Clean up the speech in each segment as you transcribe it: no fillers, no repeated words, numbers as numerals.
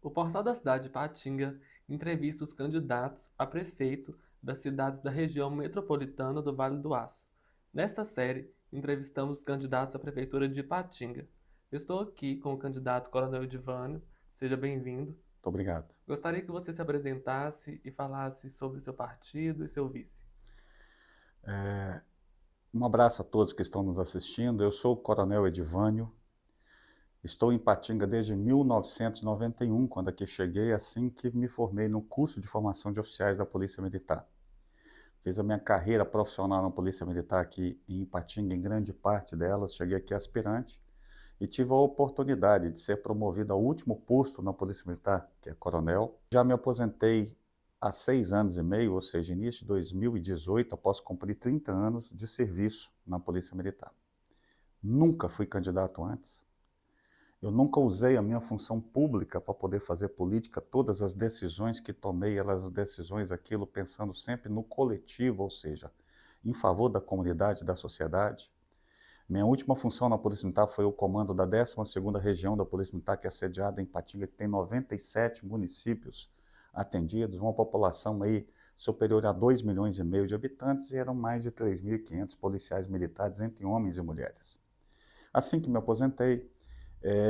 O Portal da Cidade de Ipatinga entrevista os candidatos a prefeito das cidades da região metropolitana do Vale do Aço. Nesta série, entrevistamos os candidatos à prefeitura de Ipatinga. Estou aqui com o candidato Coronel Edivânio. Seja bem-vindo. Muito obrigado. Gostaria que você se apresentasse e falasse sobre seu partido e seu vice. Um abraço a todos que estão nos assistindo. Eu sou o Coronel Edivânio. Estou em Ipatinga desde 1991, quando aqui cheguei, assim que me formei no curso de formação de oficiais da Polícia Militar. Fiz a minha carreira profissional na Polícia Militar aqui em Ipatinga, em grande parte delas. Cheguei aqui aspirante e tive a oportunidade de ser promovido ao último posto na Polícia Militar, que é coronel. Já me aposentei há 6 anos e meio, ou seja, início de 2018, após cumprir 30 anos de serviço na Polícia Militar. Nunca fui candidato antes. Eu nunca usei a minha função pública para poder fazer política. Todas as decisões que tomei, elas decisões aquilo pensando sempre no coletivo, ou seja, em favor da comunidade, da sociedade. Minha última função na Polícia Militar foi o comando da 12ª Região da Polícia Militar, que é sediada em Ipatinga, que tem 97 municípios atendidos, uma população aí superior a 2,5 milhões de habitantes, e eram mais de 3.500 policiais militares, entre homens e mulheres. Assim que me aposentei,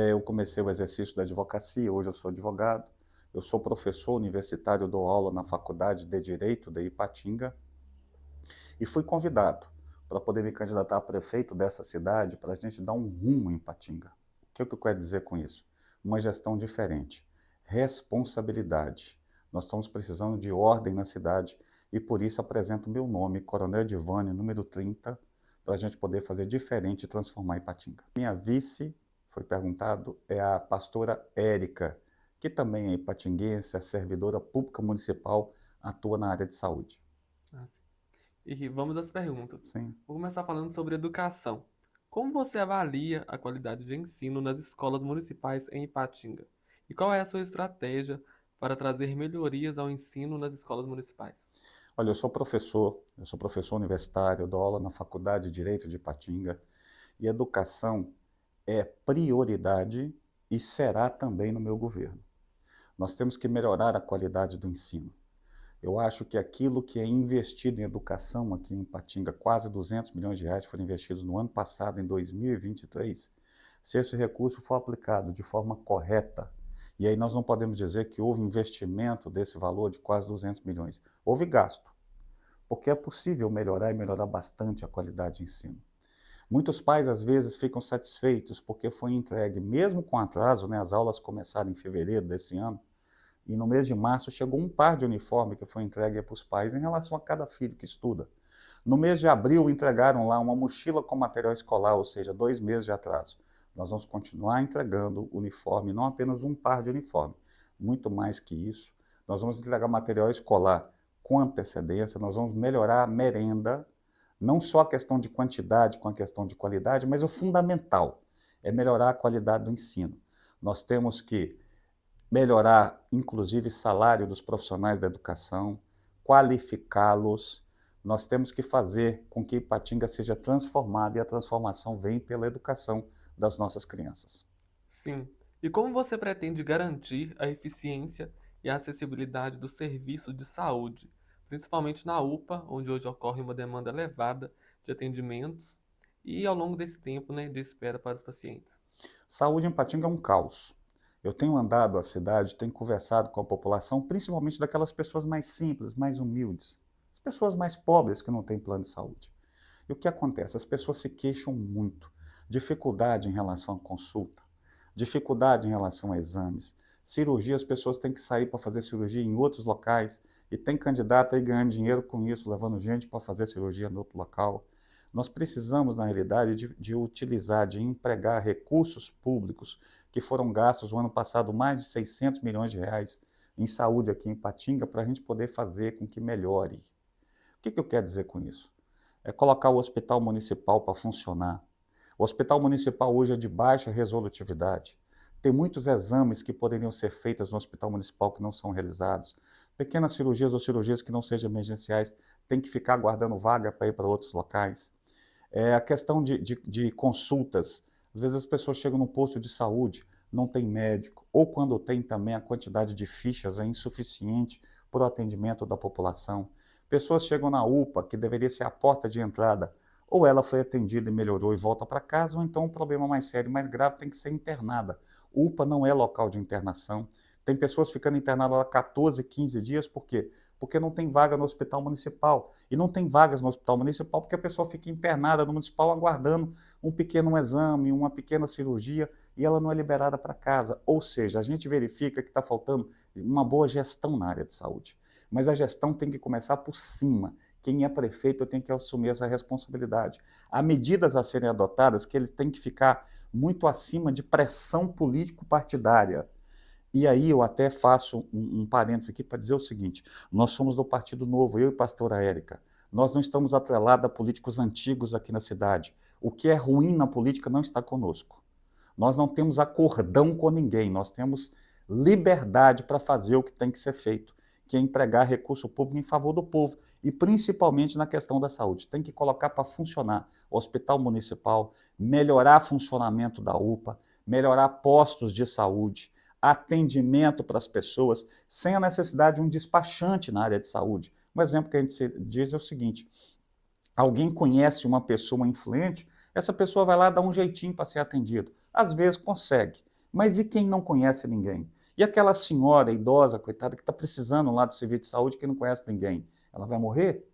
eu comecei o exercício da advocacia. Hoje eu sou advogado, eu sou professor universitário, dou aula na Faculdade de Direito de Ipatinga e fui convidado para poder me candidatar a prefeito dessa cidade, para a gente dar um rumo em Ipatinga. O que eu quero dizer com isso? Uma gestão diferente, responsabilidade. Nós estamos precisando de ordem na cidade e por isso apresento o meu nome, Coronel Edivânio, número 30, para a gente poder fazer diferente e transformar Ipatinga. Minha vice, foi perguntado, é a pastora Érica, que também é ipatinguense, é servidora pública municipal, atua na área de saúde. Ah, sim. E vamos às perguntas. Sim. Vou começar falando sobre educação. Como você avalia a qualidade de ensino nas escolas municipais em Ipatinga? E qual é a sua estratégia para trazer melhorias ao ensino nas escolas municipais? Olha, eu sou professor universitário, eu dou aula na Faculdade de Direito de Ipatinga, e educação é prioridade e será também no meu governo. Nós temos que melhorar a qualidade do ensino. Eu acho que aquilo que é investido em educação aqui em Ipatinga, quase 200 milhões de reais foram investidos no ano passado, em 2023, se esse recurso for aplicado de forma correta, e aí nós não podemos dizer que houve investimento desse valor de quase 200 milhões. Houve gasto, porque é possível melhorar e melhorar bastante a qualidade de ensino. Muitos pais, às vezes, ficam satisfeitos porque foi entregue, mesmo com atraso, né, as aulas começaram em fevereiro desse ano, e no mês de março chegou um par de uniforme que foi entregue para os pais em relação a cada filho que estuda. No mês de abril entregaram lá uma mochila com material escolar, ou seja, 2 meses de atraso. Nós vamos continuar entregando uniforme, não apenas um par de uniforme, muito mais que isso. Nós vamos entregar material escolar com antecedência, nós vamos melhorar a merenda, não só a questão de quantidade com a questão de qualidade, mas o fundamental é melhorar a qualidade do ensino. Nós temos que melhorar, inclusive, o salário dos profissionais da educação, qualificá-los. Nós temos que fazer com que Ipatinga seja transformada, e a transformação vem pela educação das nossas crianças. Sim. E como você pretende garantir a eficiência e a acessibilidade do serviço de saúde, principalmente na UPA, onde hoje ocorre uma demanda elevada de atendimentos e ao longo desse tempo, né, de espera para os pacientes? Saúde em Ipatinga é um caos. Eu tenho andado a cidade, tenho conversado com a população, principalmente daquelas pessoas mais simples, mais humildes, as pessoas mais pobres que não têm plano de saúde. E o que acontece? As pessoas se queixam muito. Dificuldade em relação à consulta, dificuldade em relação a exames, cirurgia, as pessoas têm que sair para fazer cirurgia em outros locais, e tem candidato aí ganhando dinheiro com isso, levando gente para fazer cirurgia em outro local. Nós precisamos, na realidade, de utilizar, de empregar recursos públicos que foram gastos no ano passado mais de 600 milhões de reais em saúde aqui em Ipatinga, para a gente poder fazer com que melhore. O que eu quero dizer com isso? É colocar o hospital municipal para funcionar. O hospital municipal hoje é de baixa resolutividade. Tem muitos exames que poderiam ser feitos no hospital municipal que não são realizados. Pequenas cirurgias ou cirurgias que não sejam emergenciais têm que ficar aguardando vaga para ir para outros locais. A questão de consultas. Às vezes as pessoas chegam num posto de saúde, não tem médico, ou quando tem também a quantidade de fichas é insuficiente para o atendimento da população. Pessoas chegam na UPA, que deveria ser a porta de entrada, ou ela foi atendida e melhorou e volta para casa, ou então um problema mais sério, mais grave, tem que ser internada. UPA não é local de internação. Tem pessoas ficando internadas há 14, 15 dias, por quê? Porque não tem vaga no hospital municipal. E não tem vagas no hospital municipal porque a pessoa fica internada no municipal aguardando um pequeno exame, uma pequena cirurgia, e ela não é liberada para casa. Ou seja, a gente verifica que está faltando uma boa gestão na área de saúde. Mas a gestão tem que começar por cima. Quem é prefeito tem que assumir essa responsabilidade. Há medidas a serem adotadas que eles têm que ficar muito acima de pressão político-partidária. E aí eu até faço um parênteses aqui para dizer o seguinte: nós somos do Partido Novo, eu e pastora Érica. Nós não estamos atrelados a políticos antigos aqui na cidade. O que é ruim na política não está conosco. Nós não temos acordão com ninguém, nós temos liberdade para fazer o que tem que ser feito, que é empregar recurso público em favor do povo, e principalmente na questão da saúde. Tem que colocar para funcionar o hospital municipal, melhorar o funcionamento da UPA, melhorar postos de saúde, atendimento para as pessoas, sem a necessidade de um despachante na área de saúde. Um exemplo que a gente diz é o seguinte: alguém conhece uma pessoa influente, essa pessoa vai lá dar um jeitinho para ser atendido. Às vezes consegue, mas e quem não conhece ninguém? E aquela senhora idosa, coitada, que está precisando lá do serviço de saúde, que não conhece ninguém? Ela vai morrer?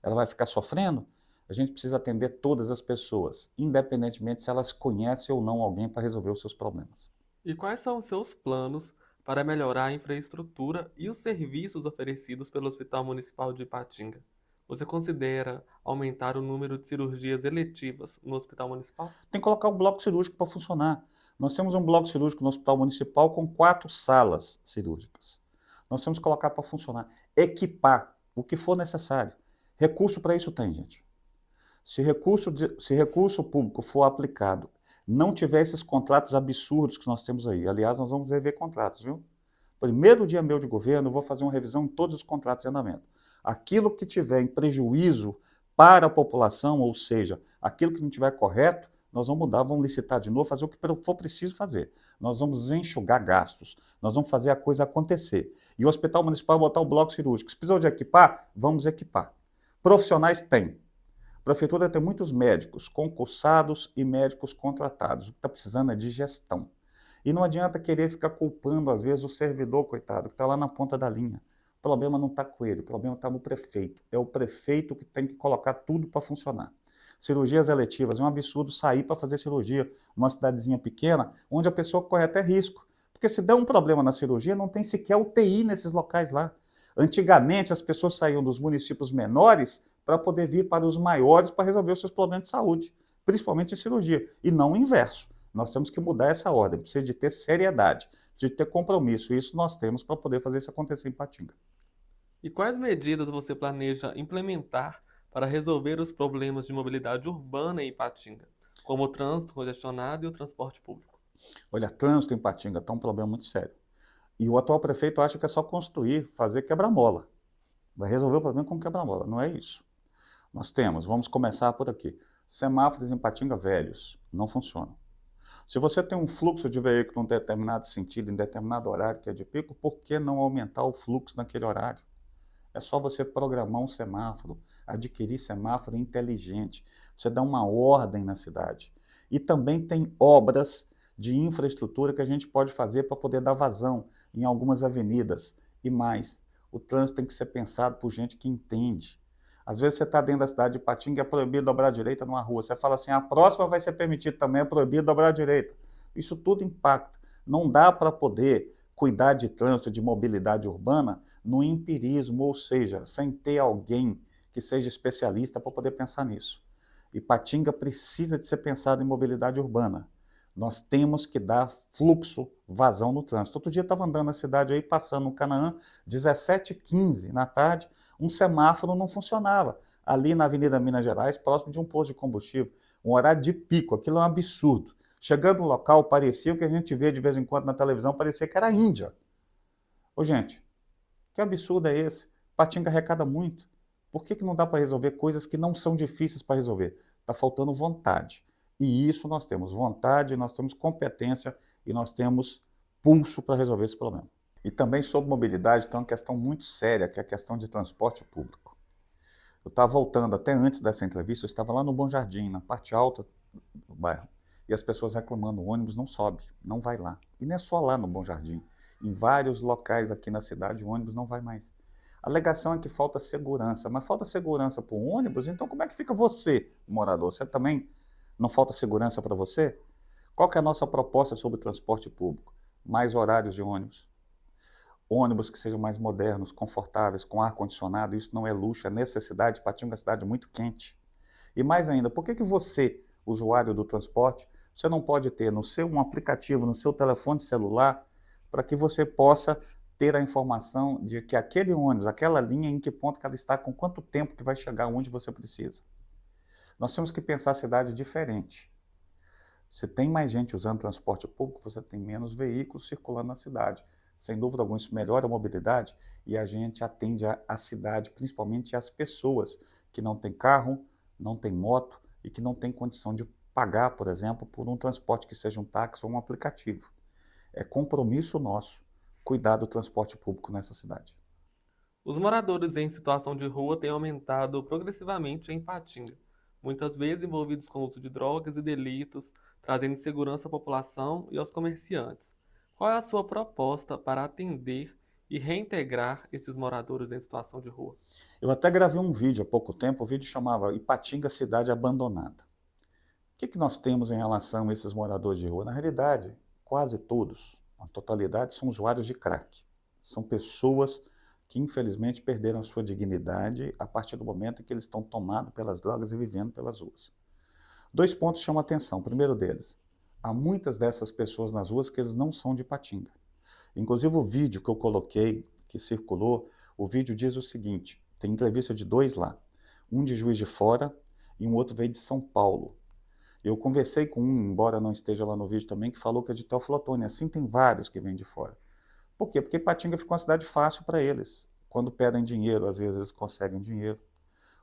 Ela vai ficar sofrendo? A gente precisa atender todas as pessoas, independentemente se elas conhecem ou não alguém para resolver os seus problemas. E quais são os seus planos para melhorar a infraestrutura e os serviços oferecidos pelo Hospital Municipal de Ipatinga? Você considera aumentar o número de cirurgias eletivas no Hospital Municipal? Tem que colocar o bloco cirúrgico para funcionar. Nós temos um bloco cirúrgico no Hospital Municipal com 4 salas cirúrgicas. Nós temos que colocar para funcionar. Equipar o que for necessário. Recurso para isso tem, gente. Se recurso público for aplicado, não tiver esses contratos absurdos que nós temos aí, aliás, nós vamos rever contratos, viu? Primeiro dia meu de governo, eu vou fazer uma revisão em todos os contratos em andamento. Aquilo que tiver em prejuízo para a população, ou seja, aquilo que não tiver correto, nós vamos mudar, vamos licitar de novo, fazer o que for preciso fazer. Nós vamos enxugar gastos, nós vamos fazer a coisa acontecer. E o Hospital Municipal vai botar o bloco cirúrgico. Se precisou de equipar, vamos equipar. Profissionais tem. A prefeitura tem muitos médicos concursados e médicos contratados. O que está precisando é de gestão. E não adianta querer ficar culpando, às vezes, o servidor, coitado, que está lá na ponta da linha. O problema não está com ele, o problema está no prefeito. É o prefeito que tem que colocar tudo para funcionar. Cirurgias eletivas, é um absurdo sair para fazer cirurgia numa cidadezinha pequena, onde a pessoa corre até risco. Porque se der um problema na cirurgia, não tem sequer UTI nesses locais lá. Antigamente, as pessoas saíam dos municípios menores para poder vir para os maiores para resolver os seus problemas de saúde, principalmente em cirurgia, e não o inverso. Nós temos que mudar essa ordem, precisa de ter seriedade, precisa de ter compromisso, e isso nós temos para poder fazer isso acontecer em Ipatinga. E quais medidas você planeja implementar para resolver os problemas de mobilidade urbana em Ipatinga, como o trânsito congestionado e o transporte público? Olha, trânsito em Ipatinga está um problema muito sério. E o atual prefeito acha que é só construir, fazer quebra-mola. Vai resolver o problema com quebra-mola, não é isso. Nós temos, vamos começar por aqui, semáforos em Ipatinga velhos, não funcionam. Se você tem um fluxo de veículo em determinado sentido, em determinado horário que é de pico, por que não aumentar o fluxo naquele horário? É só você programar um semáforo, adquirir semáforo inteligente, você dá uma ordem na cidade. E também tem obras de infraestrutura que a gente pode fazer para poder dar vazão em algumas avenidas. E mais, o trânsito tem que ser pensado por gente que entende. Às vezes você está dentro da cidade de Ipatinga e é proibido dobrar à direita numa rua. Você fala assim, a próxima vai ser permitido também, é proibido dobrar à direita. Isso tudo impacta. Não dá para poder cuidar de trânsito, de mobilidade urbana, no empirismo, ou seja, sem ter alguém que seja especialista para poder pensar nisso. Ipatinga precisa de ser pensado em mobilidade urbana. Nós temos que dar fluxo, vazão no trânsito. Outro dia eu estava andando na cidade aí, passando no Canaã, 17h15 na tarde, um semáforo não funcionava. Ali na Avenida Minas Gerais, próximo de um posto de combustível, um horário de pico, aquilo é um absurdo. Chegando no local, parecia o que a gente vê de vez em quando na televisão, parecia que era a Índia. Ô gente, que absurdo é esse? Ipatinga arrecada muito. Por que não dá para resolver coisas que não são difíceis para resolver? Está faltando vontade. E isso nós temos vontade, nós temos competência e nós temos pulso para resolver esse problema. E também sobre mobilidade tem uma questão muito séria, que é a questão de transporte público. Eu estava voltando, até antes dessa entrevista, eu estava lá no Bom Jardim, na parte alta do bairro, e as pessoas reclamando, o ônibus não sobe, não vai lá. E não é só lá no Bom Jardim. Em vários locais aqui na cidade, o ônibus não vai mais. A alegação é que falta segurança, mas falta segurança para o ônibus, então como é que fica você, morador? Você também não falta segurança para você? Qual que é a nossa proposta sobre transporte público? Mais horários de ônibus que sejam mais modernos, confortáveis, com ar-condicionado, isso não é luxo, é necessidade. Patinga é uma cidade muito quente. E mais ainda, por que que você, usuário do transporte, você não pode ter no seu um aplicativo, no seu telefone celular, para que você possa ter a informação de que aquele ônibus, aquela linha, em que ponto que ela está, com quanto tempo que vai chegar onde você precisa. Nós temos que pensar a cidade diferente. Se tem mais gente usando transporte público, você tem menos veículos circulando na cidade. Sem dúvida alguma, isso melhora a mobilidade e a gente atende a cidade, principalmente as pessoas que não têm carro, não têm moto e que não têm condição de pagar, por exemplo, por um transporte que seja um táxi ou um aplicativo. É compromisso nosso cuidar do transporte público nessa cidade. Os moradores em situação de rua têm aumentado progressivamente em Ipatinga, muitas vezes envolvidos com o uso de drogas e delitos, trazendo insegurança à população e aos comerciantes. Qual é a sua proposta para atender e reintegrar esses moradores em situação de rua? Eu até gravei um vídeo há pouco tempo, o vídeo chamava Ipatinga Cidade Abandonada. O que nós temos em relação a esses moradores de rua? Na realidade, quase todos, a totalidade, são usuários de crack. São pessoas que infelizmente perderam sua dignidade a partir do momento em que eles estão tomados pelas drogas e vivendo pelas ruas. Dois pontos chamam a atenção. O primeiro deles, há muitas dessas pessoas nas ruas que eles não são de Ipatinga. Inclusive o vídeo que eu coloquei, que circulou, o vídeo diz o seguinte, tem entrevista de dois lá, um de Juiz de Fora e um outro veio de São Paulo. Eu conversei com um, embora não esteja lá no vídeo também, que falou que é de Teoflotone. Assim tem vários que vêm de fora. Por quê? Porque Ipatinga ficou uma cidade fácil para eles. Quando pedem dinheiro, às vezes eles conseguem dinheiro.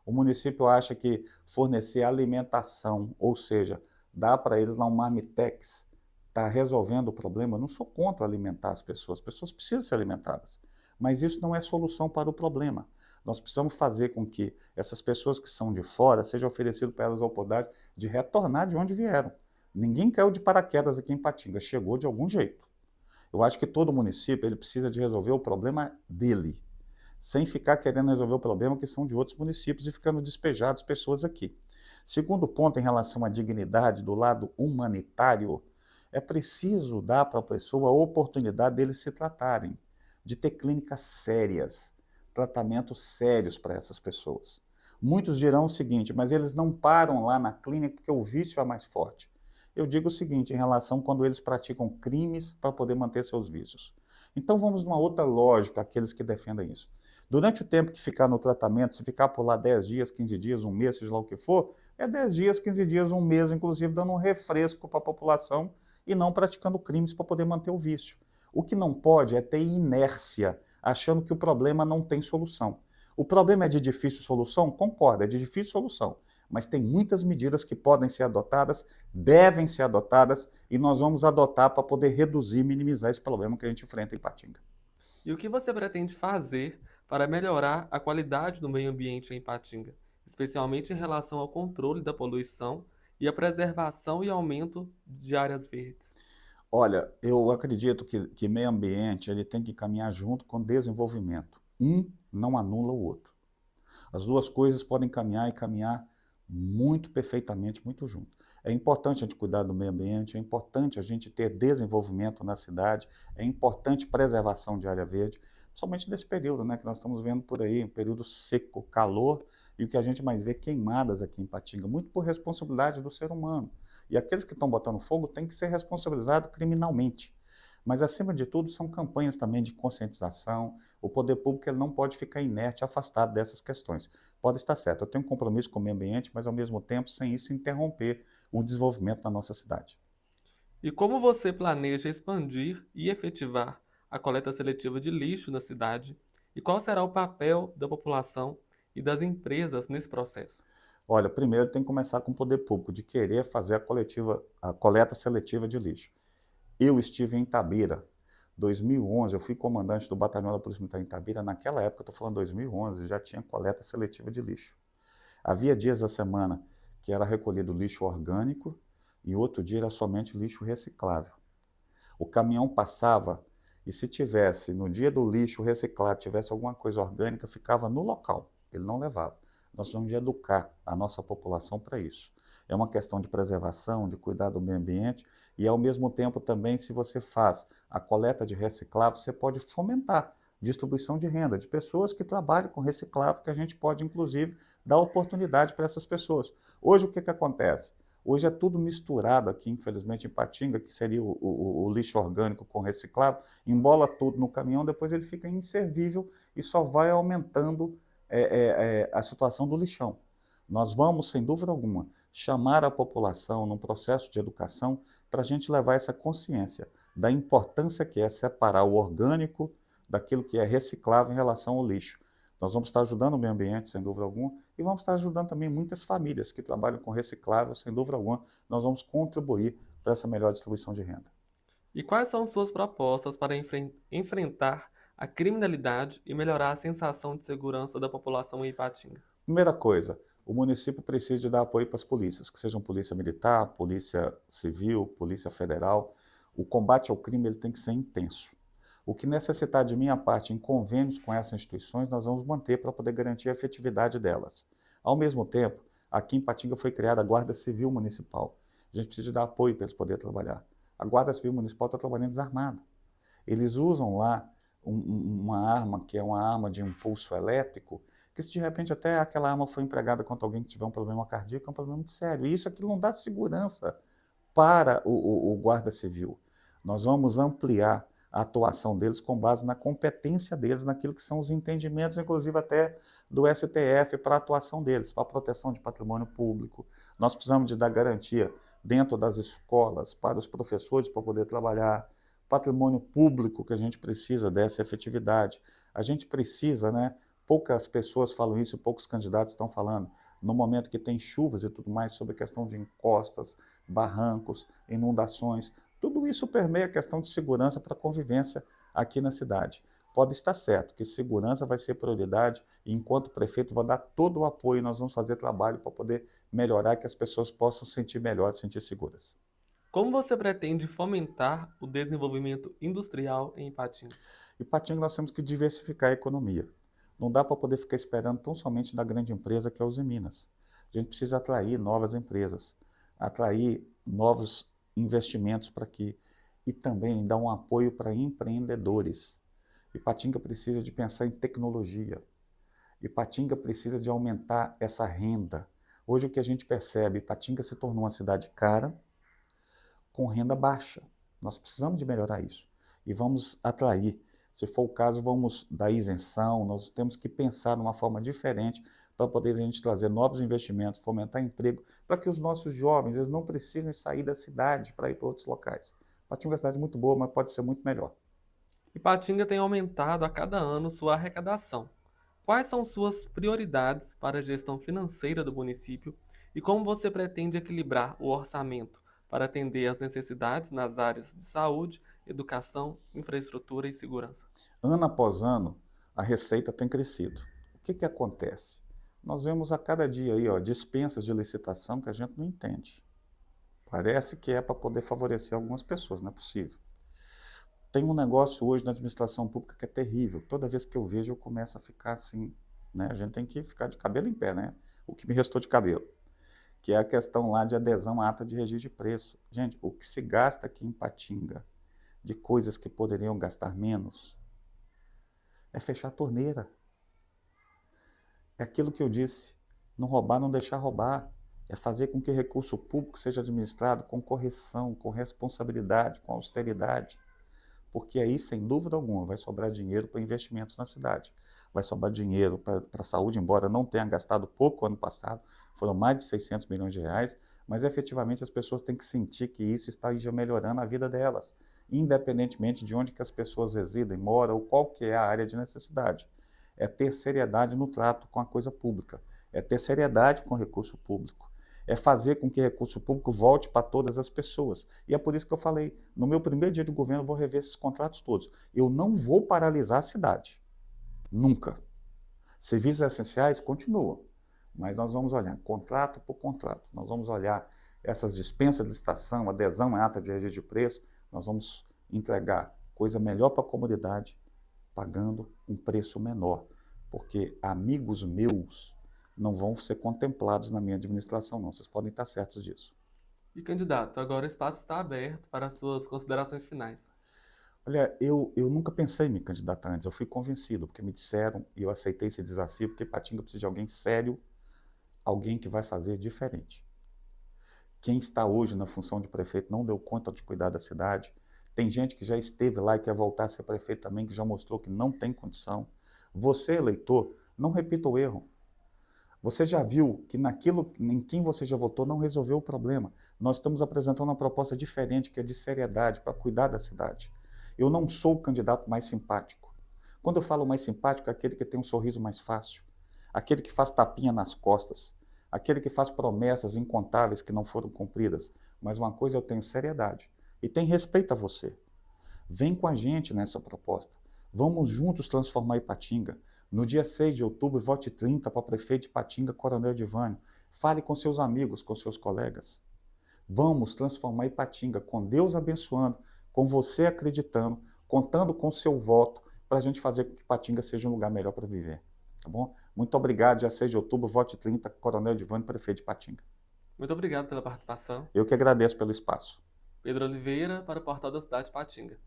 O município acha que fornecer alimentação, ou seja, dá para eles lá um marmitex, está resolvendo o problema. Eu não sou contra alimentar as pessoas precisam ser alimentadas. Mas isso não é solução para o problema. Nós precisamos fazer com que essas pessoas que são de fora seja oferecido para elas a oportunidade de retornar de onde vieram. Ninguém caiu de paraquedas aqui em Ipatinga, chegou de algum jeito. Eu acho que todo município ele precisa de resolver o problema dele, sem ficar querendo resolver o problema que são de outros municípios e ficando despejados pessoas aqui. Segundo ponto em relação à dignidade do lado humanitário, é preciso dar para a pessoa a oportunidade deles se tratarem, de ter clínicas sérias, tratamentos sérios para essas pessoas. Muitos dirão o seguinte, mas eles não param lá na clínica porque o vício é mais forte. Eu digo o seguinte, em relação quando eles praticam crimes para poder manter seus vícios. Então vamos numa outra lógica, aqueles que defendem isso. Durante o tempo que ficar no tratamento, se ficar por lá 10 dias, 15 dias, um mês, seja lá o que for, é 10 dias, 15 dias, um mês, inclusive, dando um refresco para a população e não praticando crimes para poder manter o vício. O que não pode é ter inércia, achando que o problema não tem solução. O problema é de difícil solução? Concordo, é de difícil solução. Mas tem muitas medidas que podem ser adotadas, devem ser adotadas, e nós vamos adotar para poder reduzir e minimizar esse problema que a gente enfrenta em Ipatinga. E o que você pretende fazer para melhorar a qualidade do meio ambiente em Ipatinga, especialmente em relação ao controle da poluição e a preservação e aumento de áreas verdes? Olha, eu acredito que meio ambiente ele tem que caminhar junto com desenvolvimento. Um não anula o outro. As duas coisas podem caminhar e caminhar muito perfeitamente, muito junto. É importante a gente cuidar do meio ambiente, é importante a gente ter desenvolvimento na cidade, é importante preservação de área verde, principalmente nesse período, né, que nós estamos vendo por aí, um período seco, calor, e o que a gente mais vê queimadas aqui em Ipatinga, muito por responsabilidade do ser humano. E aqueles que estão botando fogo têm que ser responsabilizados criminalmente. Mas, acima de tudo, são campanhas também de conscientização. O poder público ele não pode ficar inerte, afastado dessas questões. Pode estar certo, eu tenho um compromisso com o meio ambiente, mas, ao mesmo tempo, sem isso interromper o desenvolvimento da nossa cidade. E como você planeja expandir e efetivar a coleta seletiva de lixo na cidade? E qual será o papel da população e das empresas nesse processo? Olha, primeiro tem que começar com o poder público, de querer fazer a coleta seletiva de lixo. Eu estive em Itabira, 2011, eu fui comandante do batalhão da Polícia Militar em Itabira, naquela época, estou falando 2011, já tinha coleta seletiva de lixo. Havia dias da semana que era recolhido lixo orgânico e outro dia era somente lixo reciclável. O caminhão passava e se tivesse, no dia do lixo reciclado, tivesse alguma coisa orgânica, ficava no local, ele não levava. Nós vamos educar a nossa população para isso. É uma questão de preservação, de cuidar do meio ambiente e, ao mesmo tempo, também, se você faz a coleta de reciclável, você pode fomentar distribuição de renda de pessoas que trabalham com reciclável, que a gente pode, inclusive, dar oportunidade para essas pessoas. Hoje, o que acontece? Hoje é tudo misturado aqui, infelizmente, em Patinga, que seria o lixo orgânico com reciclável, embola tudo no caminhão, depois ele fica inservível e só vai aumentando a situação do lixão. Nós vamos, sem dúvida alguma, chamar a população num processo de educação para a gente levar essa consciência da importância que é separar o orgânico daquilo que é reciclável em relação ao lixo. Nós vamos estar ajudando o meio ambiente, sem dúvida alguma, e vamos estar ajudando também muitas famílias que trabalham com reciclável, sem dúvida alguma, nós vamos contribuir para essa melhor distribuição de renda. E quais são suas propostas para enfrentar a criminalidade e melhorar a sensação de segurança da população em Ipatinga? Primeira coisa, o município precisa de dar apoio para as polícias, que sejam polícia militar, polícia civil, polícia federal. O combate ao crime ele tem que ser intenso. O que necessitar de minha parte em convênios com essas instituições, nós vamos manter para poder garantir a efetividade delas. Ao mesmo tempo, aqui em Ipatinga foi criada a Guarda Civil Municipal. A gente precisa de dar apoio para eles poderem trabalhar. A Guarda Civil Municipal está trabalhando desarmada. Eles usam lá uma arma que é uma arma de impulso elétrico, que se de repente até aquela arma foi empregada contra alguém que tiver um problema cardíaco, é um problema muito sério. E isso aqui não dá segurança para o guarda civil. Nós vamos ampliar a atuação deles com base na competência deles, naquilo que são os entendimentos, inclusive até do STF, para a atuação deles, para a proteção de patrimônio público. Nós precisamos de dar garantia dentro das escolas para os professores para poder trabalhar, patrimônio público que a gente precisa dessa efetividade. A gente precisa, né? Poucas pessoas falam isso, poucos candidatos estão falando, no momento que tem chuvas e tudo mais, sobre a questão de encostas, barrancos, inundações. Tudo isso permeia a questão de segurança para a convivência aqui na cidade. Pode estar certo que segurança vai ser prioridade e, enquanto prefeito, vou dar todo o apoio, nós vamos fazer trabalho para poder melhorar, que as pessoas possam se sentir melhor, se sentir seguras. Como você pretende fomentar o desenvolvimento industrial em Ipatinga? Em Ipatinga nós temos que diversificar a economia. Não dá para poder ficar esperando tão somente da grande empresa que é os Minas. A gente precisa atrair novas empresas, atrair novos investimentos para aqui e também dar um apoio para empreendedores. Ipatinga precisa de pensar em tecnologia. Ipatinga precisa de aumentar essa renda. Hoje o que a gente percebe, Ipatinga se tornou uma cidade cara, com renda baixa. Nós precisamos de melhorar isso. E vamos atrair. Se for o caso, vamos dar isenção, nós temos que pensar de uma forma diferente para poder a gente trazer novos investimentos, fomentar emprego, para que os nossos jovens eles não precisem sair da cidade para ir para outros locais. Ipatinga é uma cidade muito boa, mas pode ser muito melhor. Ipatinga tem aumentado a cada ano sua arrecadação. Quais são suas prioridades para a gestão financeira do município e como você pretende equilibrar o orçamento para atender às necessidades nas áreas de saúde, educação, infraestrutura e segurança? Ano após ano, a receita tem crescido. O que acontece? Nós vemos a cada dia aí, dispensas de licitação que a gente não entende. Parece que é para poder favorecer algumas pessoas, não é possível. Tem um negócio hoje na administração pública que é terrível. Toda vez que eu vejo, eu começo a ficar assim, né? A gente tem que ficar de cabelo em pé, né? O que me restou de cabelo. Que é a questão lá de adesão à ata de registro de preço. Gente, o que se gasta aqui em Ipatinga de coisas que poderiam gastar menos é fechar a torneira. É aquilo que eu disse, não roubar, não deixar roubar. É fazer com que o recurso público seja administrado com correção, com responsabilidade, com austeridade. Porque aí, sem dúvida alguma, vai sobrar dinheiro para investimentos na cidade. Vai sobrar dinheiro para a saúde, embora não tenha gastado pouco ano passado, foram mais de 600 milhões de reais, mas efetivamente as pessoas têm que sentir que isso está já melhorando a vida delas, independentemente de onde que as pessoas residem, moram ou qual que é a área de necessidade. É ter seriedade no trato com a coisa pública, é ter seriedade com o recurso público, é fazer com que recurso público volte para todas as pessoas. E é por isso que eu falei, no meu primeiro dia de governo eu vou rever esses contratos todos. Eu não vou paralisar a cidade, nunca. Serviços essenciais continuam, mas nós vamos olhar contrato por contrato, nós vamos olhar essas dispensas de licitação, adesão à ata de registro de preço, nós vamos entregar coisa melhor para a comunidade, pagando um preço menor, porque amigos meus não vão ser contemplados na minha administração, não. Vocês podem estar certos disso. E candidato, agora o espaço está aberto para as suas considerações finais. Olha, eu nunca pensei em me candidatar antes, eu fui convencido, porque me disseram e eu aceitei esse desafio, porque Ipatinga precisa de alguém sério, alguém que vai fazer diferente. Quem está hoje na função de prefeito não deu conta de cuidar da cidade. Tem gente que já esteve lá e quer voltar a ser prefeito também, que já mostrou que não tem condição. Você, eleitor, não repita o erro. Você já viu que naquilo em quem você já votou não resolveu o problema. Nós estamos apresentando uma proposta diferente, que é de seriedade, para cuidar da cidade. Eu não sou o candidato mais simpático. Quando eu falo mais simpático, é aquele que tem um sorriso mais fácil, aquele que faz tapinha nas costas, aquele que faz promessas incontáveis que não foram cumpridas. Mas uma coisa, eu tenho seriedade e tenho respeito a você. Vem com a gente nessa proposta. Vamos juntos transformar Ipatinga. No dia 6 de outubro, vote 30 para prefeito de Ipatinga, Coronel Edivânio. Fale com seus amigos, com seus colegas. Vamos transformar Ipatinga, com Deus abençoando, com você acreditando, contando com seu voto, para a gente fazer com que Ipatinga seja um lugar melhor para viver. Tá bom? Muito obrigado. Dia 6 de outubro, vote 30, Coronel Edivânio, prefeito de Ipatinga. Muito obrigado pela participação. Eu que agradeço pelo espaço. Pedro Oliveira, para o Portal da Cidade de Ipatinga.